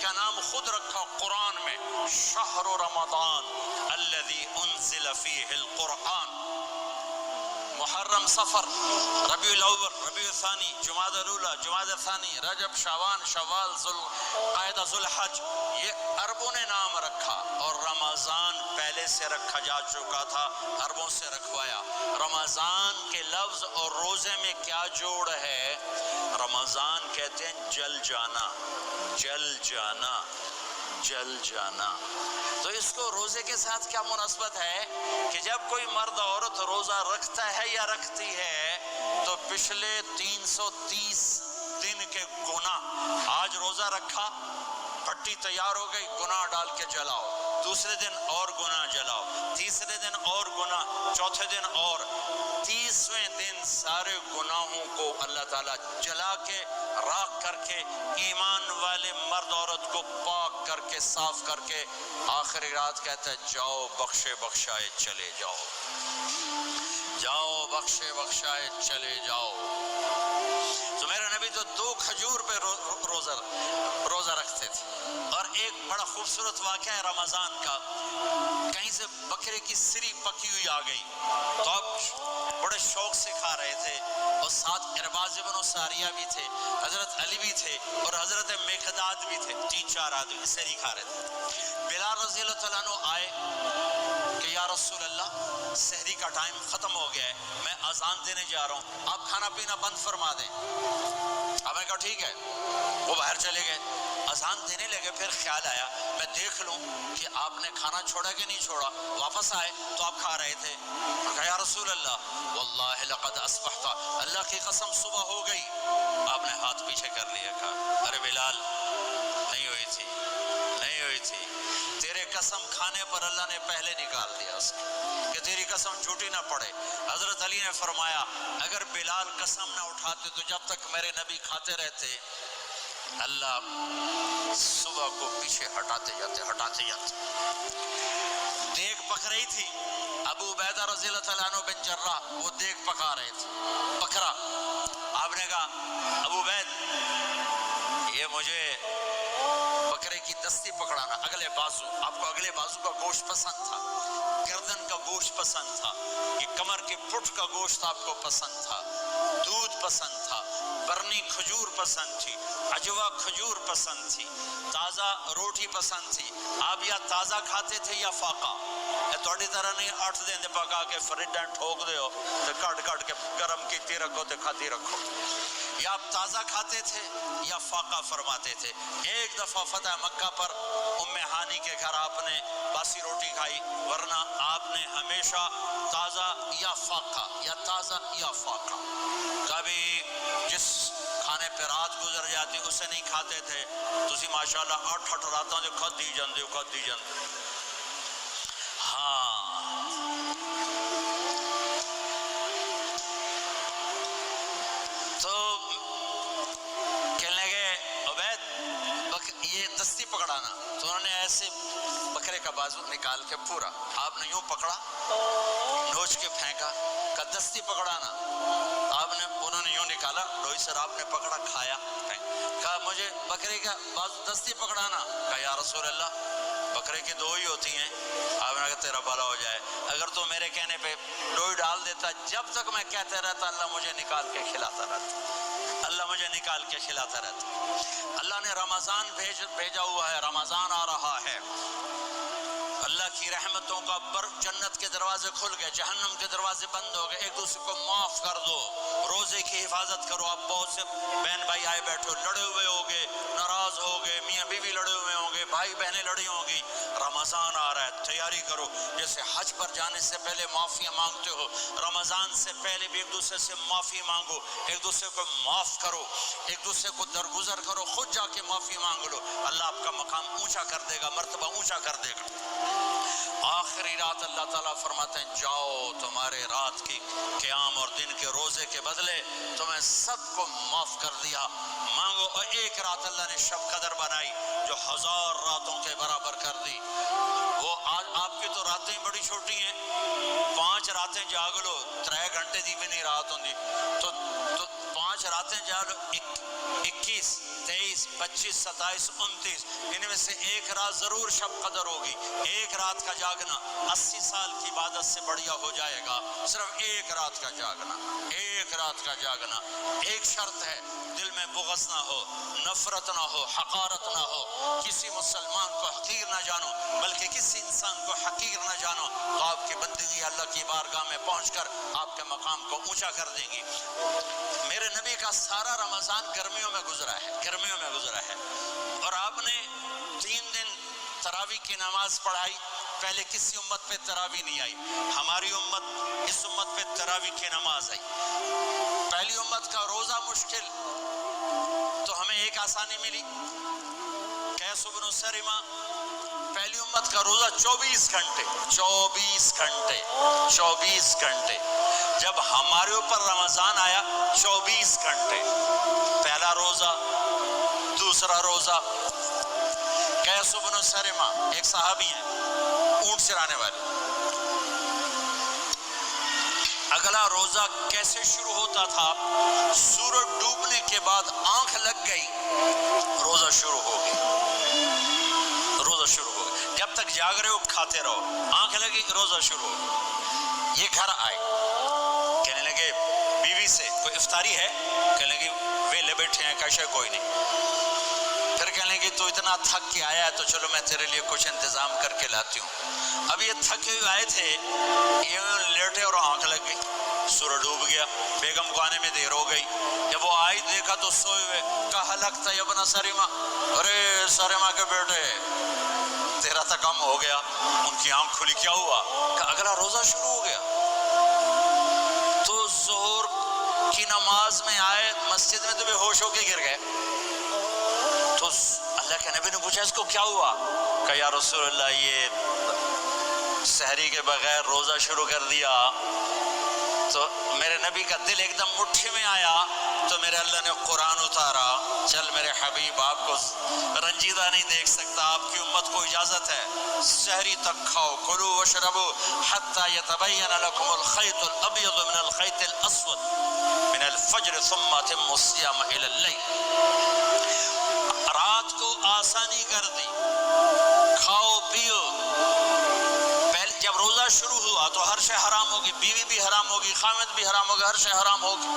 کا نام خود رکھا قرآن میں، شہر رمضان الذی انزل فیہ القرآن۔ محرم، صفر، ربیع الاول، ربیع الثانی، جمادی الاولی، جمادی الثانی، رجب، شعبان، شوال، ذوالقعدہ، ذوالحج، یہ عربوں نے نام رکھا، اور رمضان پہلے سے رکھا جا چکا تھا، عربوں سے رکھوایا۔ رمضان کے لفظ اور روزے میں کیا جوڑ ہے؟ رمضان کہتے ہیں جل جانا، جل جانا، جل جانا۔ تو اس کو روزے کے ساتھ کیا مناسبت ہے کہ جب کوئی مرد عورت روزہ رکھتا ہے یا رکھتی ہے تو پچھلے 330 دن کے گناہ، آج روزہ رکھا، پٹی تیار ہو گئی، گناہ ڈال کے جلاؤ، دوسرے دن اور گناہ جلاؤ، تیسرے دن اور گناہ، چوتھے دن اور، 30ویں دن سارے گناہوں کو اللہ تعالیٰ جلا کے، راکھ کر کے، ایمان والے مرد عورت کو پاک کر کے، صاف کر کے، آخری رات کہتا ہے جاؤ بخشے بخشائے چلے جاؤ، جاؤ بخشے بخشائے چلے جاؤ۔ تو میرے نبی تو 2 کھجور پہ روزہ رکھتے تھے۔ اور ایک بڑا خوبصورت واقعہ ہے رمضان کا، کہیں سے بکرے کی سری پکی ہوئی آ گئی تو آپ بڑے شوق سے کھا رہے تھے، اور ساتھ ارباز بن ساریہ بھی تھے، حضرت علی بھی تھے، اور حضرت مقداد بھی تھے، 3-4 آدمی سری کھا رہے تھے۔ بلال رضی اللہ تعالیٰ عنہ آئے کہ یا رسول اللہ سحری کا ٹائم ختم ہو گیا ہے، میں اذان دینے جا رہا ہوں، آپ کھانا پینا بند فرما دیں۔ آپ نے کہا ٹھیک ہے، وہ باہر چلے گئے، اذان دینے لگے، پھر خیال آیا میں دیکھ لوں کہ آپ نے کھانا چھوڑا کہ نہیں چھوڑا، واپس آئے تو آپ کھا رہے تھے۔ کہا یا رسول اللہ واللہ لقد اصبحت، اللہ کی قسم صبح ہو گئی۔ آپ نے ہاتھ پیچھے کر لیا، کہا ارے بلال نہیں ہوئی تھی، نہیں ہوئی تھی، تیرے قسم کھانے پر اللہ نے پہلے نکال دیا اس کو کہ تیری قسم جھوٹی نہ پڑے۔ حضرت علی نے فرمایا اگر بلال قسم نہ اٹھاتے تو جب تک میرے نبی کھاتے رہتے اللہ صبح کو پیچھے ہٹاتے جاتے۔ دیگ پک رہی تھی، ابو عبیدہ رضی اللہ تعالیٰ عنہ بن جراح وہ دیگ پکا رہے تھے، بکرا۔ آپ نے کہا ابو عبید یہ مجھے بکرے کی دستی پکڑانا، اگلے بازو، آپ کو اگلے بازو کا گوشت پسند تھا، گردن کا گوشت پسند تھا، یہ کمر کے پٹ کا گوشت آپ کو پسند تھا، دودھ پسند تھا، برنی کھجور پسند تھی، عجوا کھجور پسند تھی، تازہ روٹی پسند تھی۔ آپ یا تازہ کھاتے تھے یا فاقہ، تھوڑی طرح نہیں 8 دن پکا کے فریڈاں ٹھوک دے ہو تو کٹ کے گرم کیتی رکھو تو کھاتی رکھو، یا آپ تازہ کھاتے تھے یا فاقہ فرماتے تھے۔ ایک دفعہ فتح مکہ پر ام ہانی کے گھر آپ نے باسی روٹی کھائی، ورنہ آپ نے ہمیشہ تازہ یا فاقہ، یا تازہ یا فاقہ، کبھی جس کھانے پہ رات گزر جاتی اسے نہیں کھاتے تھے۔ تسی ماشاءاللہ 8 راتاں جو کھدی جاندے ہو۔ ہاں تو کہنے لگے عبید یہ دستی پکڑانا، تو انہوں نے ایسے بکرے کا بازو نکال کے پورا، آپ نے یوں پکڑا، نوچ کے پھینکا، کہا دستی پکڑانا، انہوں نے یوں نکالا، ڈوئی سر آپ نے پکڑا، کھایا، کہا مجھے بکرے کا بازو دستی پکڑانا، کہا یا رسول اللہ بکرے کی 2 ہی ہوتی ہیں۔ آپ نے کہا تیرا بھلا ہو جائے، اگر تو میرے کہنے پہ ڈوئی ڈال دیتا، جب تک میں کہتے رہتا اللہ مجھے نکال کے کھلاتا رہتا، اللہ مجھے نکال کے کھلاتا رہتا۔ اللہ نے رمضان بھیجا ہوا ہے، رمضان آ رہا ہے، اللہ کی رحمتوں کا جنت کے دروازے کھل گئے، جہنم کے دروازے بند ہو گئے، ایک دوسرے کو معاف کر دو، روزے کی حفاظت کرو۔ آپ بہت سے بہن بھائی آئے بیٹھے ہو، لڑے ہوئے ہوگے، ناراض ہوگے، میاں بیوی لڑے ہوئے ہوں گے، بھائی بہنیں لڑی ہوں گی، رمضان آ رہا ہے، تیاری کرو۔ جیسے حج پر جانے سے پہلے معافی مانگتے ہو، رمضان سے پہلے بھی ایک دوسرے سے معافی مانگو، ایک دوسرے کو معاف کرو، ایک دوسرے کو درگزر کرو، خود جا کے معافی مانگ لو، اللہ آپ کا مقام اونچا کر دے گا، مرتبہ اونچا کر دے گا۔ آخری رات اللہ تعالیٰ فرماتے ہیں جاؤ تمہارے رات کی قیام اور دن کے روزے کے بدلے تمہیں سب کو معاف کر دیا، مانگو۔ اور ایک رات اللہ نے شب قدر بنائی جو 1000 راتوں کے برابر کر دی۔ وہ آج آپ کی تو راتیں بڑی چھوٹی ہیں، 5 راتیں جاگ لو 3 گھنٹے دی بھی نہیں رات ہوندی، تو 5 راتیں جاگو، 21 23 25 27 29، ان میں سے ایک رات ضرور شب قدر ہوگی. ایک رات کا جاگنا 80 سال کی عبادت سے بڑھیا ہو جائے گا. صرف ایک رات کا جاگنا، ایک رات کا جاگنا. ایک شرط ہے، دل میں بغض نہ ہو، نفرت نہ ہو، حقارت نہ ہو. کسی مسلمان کو حقیر نہ جانو، بلکہ کسی انسان کو حقیر نہ جانو، تو آپ کی بندگی اللہ کی بارگاہ میں پہنچ کر آپ کے مقام کو اونچا کر دیں گی. میرے نبی کا سارا رمضان گرمیوں میں گزرا ہے، گرمیوں میں گزرا ہے. اور آپ نے 3 دن تراویح کی نماز پڑھائی. پہلے کسی امت پہ تراویح نہیں آئی، ہماری امت، اس امت پہ تراویح کی نماز آئی. پہلی امت کا روزہ مشکل، تو ہمیں ایک آسانی ملی. قیس بن سرمہ، پہلی امت کا روزہ 24 گھنٹے 24 گھنٹے 24 گھنٹے. جب ہمارے اوپر رمضان آیا 24 گھنٹے. پہلا روزہ، دوسرا روزہ. قیس بن سرمہ ایک صحابی ہیں، اونٹ چرانے والے. اگلا روزہ کیسے شروع ہوتا تھا؟ سورج ڈوبنے کے بعد آنکھ لگ گئی، روزہ شروع ہو گیا، روزہ شروع ہو گیا. جب تک جاگ رہے ہو کھاتے رہو، آنکھ لگی روزہ شروع ہو گیا. یہ گھر آئے، کہنے لگے بیوی سے، کوئی افطاری ہے؟ کہنے لگے ویلے بیٹھے ہیں، کیسے کوئی نہیں. پھر کہنے لگے تو اتنا تھک کے آیا ہے تو چلو میں تیرے لیے کچھ انتظام کر کے لاتی ہوں. اب یہ تھکے ہوئے آئے تھے، یہ لیٹے اور آنکھ لگ گئی، سورج ڈوب گیا. بیگم کو آنے میں دیر ہو گئی. جب وہ آئی دیکھا تو سوئے ہوئے. کہا لگتا ہے ابن سرمہ، ارے سرمہ کے بیٹے تیرا تو کم ہو گیا. ان کی آنکھ کھلی، کیا ہوا؟ کہ اگلا روزہ شروع ہو گیا. تو ظہر کی نماز میں آئے، مسجد میں تو بے ہوش ہو کے گر گئے. تو اللہ کے نبی نے پوچھا اس کو کیا ہوا؟ کہ یا رسول اللہ یہ سحری کے بغیر روزہ شروع کر دیا. تو میرے نبی کا دل ایک دم مٹھی میں آیا. تو میرے اللہ نے قرآن اتارا، چل میرے حبیب آپ کو رنجیدہ نہیں دیکھ سکتا، آپ کی امت کو اجازت ہے سحری تک کھاؤ، کلوا واشربوا حتی یتبین لکم الخیط الابیض من الخیط الاسود من الفجر ثم اتموا الصیام الی اللیل. رات کو آسانی کر دی، کھاؤ پیو. پہلے جب روزہ شروع ہوا تو ہر شے حرام ہوگی، بیوی بھی حرام ہوگی، خامد بھی حرام ہوگا، ہر شے حرام ہوگی.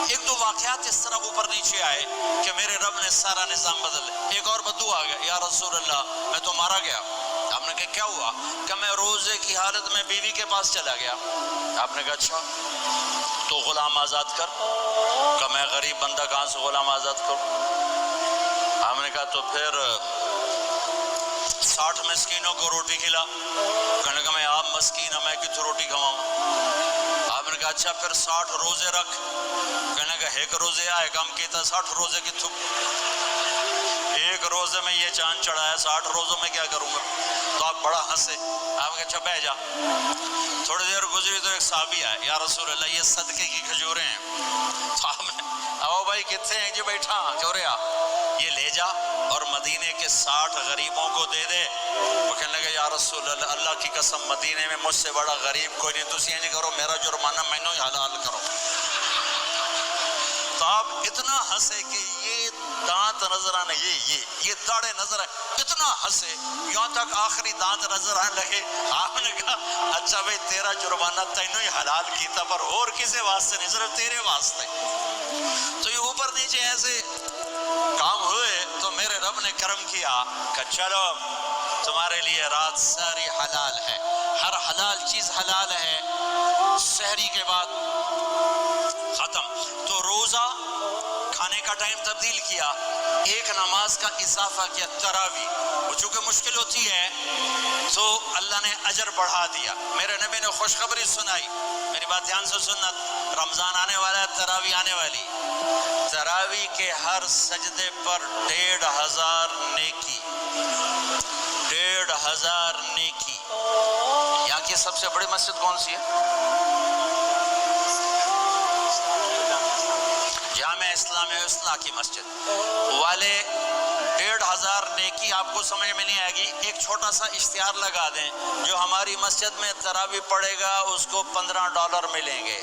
ایک دو واقعات اس طرح اوپر نیچے آئے کہ میرے رب نے سارا نظام بدل. ایک اور بدو آ گیا، یا رسول اللہ میں تو مارا گیا. آپ نے کہا کیا ہوا؟ کہ میں روزے کی حالت میں بیوی کے پاس چلا گیا. آپ نے کہا اچھا تو غلام آزاد کر. کہ میں غریب بندہ کہاں سے غلام آزاد کروں؟ ہم نے کہا تو پھر 60 مسکینوں کو روٹی کھلا. کہنے لگا میں آپ مسکین ہوں، میں کتوں روٹی کھواؤں؟ آپ نے کہا اچھا پھر 60 روزے رکھ. کہنے لگا ایک روزے آئے کام کیتا، 60 روزے کتوں؟ ایک روزے میں یہ چاند چڑھایا، 60 روزوں میں کیا کروں گا؟ تو آپ بڑا ہنسے. آپ نے کہا اچھا بیٹھ جا. تھوڑی دیر گزری تو ایک صحابی آئے، یا رسول اللہ یہ صدقے کی کھجوریں ہیں. تو آپ نے آؤ بھائی کتنے ہیں؟ جی بیٹھا چوریا، یہ لے جا اور مدینے کے 60 غریبوں کو دے دے. وہ کہنے لگے یا رسول اللہ اللہ کی قسم مدینے میں مجھ سے بڑا غریب کوئی نہیں، تسی یہ نہیں کرو میرا جرمانہ میں نے حلال کرو. تو آپ اتنا ہنسے کہ یہ دانت نظر آنے، یہ داڑے نظر آئے، اتنا ہنسے یہاں تک آخری دانت نظر آنے لگے. آپ نے کہا اچھا بھائی تیرا جرمانہ تینوں ہی حلال کیتا پر اور کسی واسطے نہیں، صرف تیرے واسطے. تو یہ اوپر نیچے ایسے کام ہوئے تو میرے رب نے کرم کیا کہ چلو تمہارے لیے رات ساری حلال ہے، ہر حلال چیز حلال ہے. سحری کے بعد ختم. تو روزہ کھانے کا ٹائم تبدیل کیا، ایک نماز کا اضافہ کیا، تراویح. وہ چونکہ مشکل ہوتی ہے تو اللہ نے اجر بڑھا دیا. میرے نبی نے خوشخبری سنائی، میری بات دھیان سے سننا، رمضان آنے والا ہے، تراویح آنے والی. تراویح کے ہر سجدے پر 1500 نیکی، 1500 نیکی. یہاں کی سب سے بڑی مسجد کون سی ہے؟ جامع اسلامیہ حسنہ کی مسجد والے. 1500 نیکی آپ کو سمجھ میں نہیں آئے گی. ایک چھوٹا سا اشتہار لگا دیں، جو ہماری مسجد میں تراویح پڑھے گا اس کو $15 ملیں گے.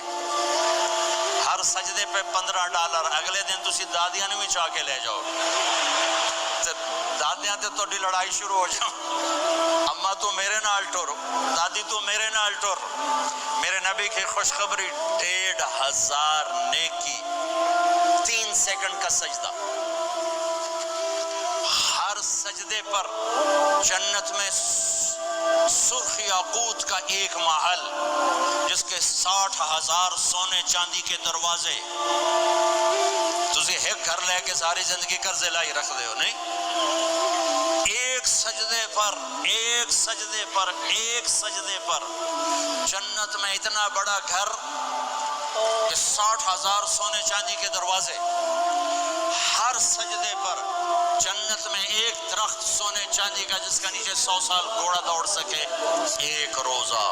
ہر سجدے پہ $15 اگلے دن تسی دادیاں نے بھی چاہ کے لے جاؤ دادیاں تے تھوڑی لڑائی شروع ہو جاؤ اما تو میرے نال ٹر دادی تو میرے نال ٹر میرے نبی کی خوشخبری 1500 نیکی 3 سیکنڈ کا سجدہ ہر سجدے پر جنت میں سرخ یاقوت کا ایک محل جس کے 60,000 سونے چاندی کے دروازے تسی ایک گھر لے کے ساری زندگی قرضے لائی رکھ دے ہو نہیں ایک سجدے پر جنت میں اتنا بڑا گھر کہ 60,000 سونے چاندی کے دروازے ہر سجدے پر جنت میں ایک درخت سونے چاندی کا جس کا نیچے 100 سال گھوڑا دوڑ سکے ایک روزہ